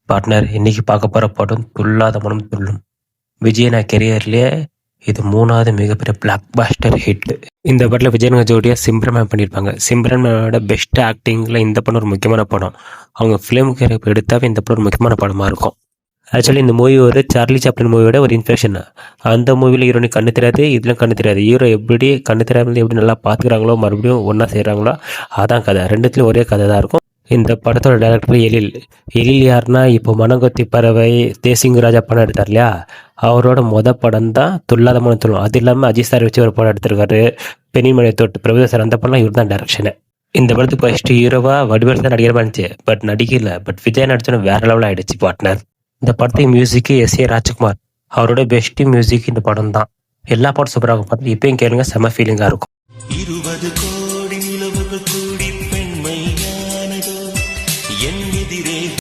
Partner, இன்னைக்கு பார்க்க போற படம் துள்ளாத மனம் துள்ளும். விஜயனா கெரியர்லயே இது 3வது மிகப்பெரிய பிளாக் பாஸ்டர் ஹிட். இந்த படத்தில் விஜயனுங்க ஜோடியா சிம்ரன் மேம் பண்ணியிருப்பாங்க. சிம்ரன் மேமோட பெஸ்ட் ஆக்டிங்கில் இந்த படம் ஒரு முக்கியமான படம். அவங்க ஃபிலிம் கேரக்டர் எடுத்தாவே இந்த படம் ஒரு முக்கியமான படமாக இருக்கும். ஆக்சுவலி இந்த மூவி ஒரு சார்லி சாப்ளின் மூவியோட ஒரு இன்ஸ்பிரேஷன். அந்த மூவியில் ஹீரோனுக்கு கண்ணு தெரியாது, இதுலையும் கண்ணு தெரியாது. ஹீரோ எப்படி கண்ணு தெரியாமல் எப்படி நல்லா பார்த்துக்கிறாங்களோ, மறுபடியும் ஒன்றா செய்கிறாங்களோ, அதான் கதை. ரெண்டுத்துலையும் ஒரே கதை தான் இருக்கும். இந்த படத்தோட டைரக்டர் எழில் யாருன்னா, இப்போ மனங்கொத்தி பறவை, தேசிங்கு ராஜா படம் எடுத்தார் இல்லையா, அவரோட படம் தான் துள்ளாத மனம் துள்ளும். அது இல்லாமல் அஜித் சார் வச்சு ஒரு படம் எடுத்திருக்காரு, பெண்ணிமலை தொட்டு பிரபு சார். அந்த படம்லாம் இவர் தான் டைரக்ஷனு. இந்த படத்துக்கு ஃபர்ஸ்ட் ஹீரோவா வடிவேல் தான் நடிகரமாக இருந்துச்சு, பட் நடிக்கல. பட் விஜய் நடிச்சோன்னு வேற லெவலில் ஆயிடுச்சு பார்ட்னர். இந்த படத்துக்கு மியூசிக்கு எஸ்.ஏ. ராஜ்குமார். அவரோட பெஸ்ட் மியூசிக் இந்த படம் தான். எல்லா பாட்டும் சூப்பராக பார்த்து இப்பயும் கேளுங்க, செம ஃபீலிங்காக இருக்கும். 20 கோடி நிலவுகள்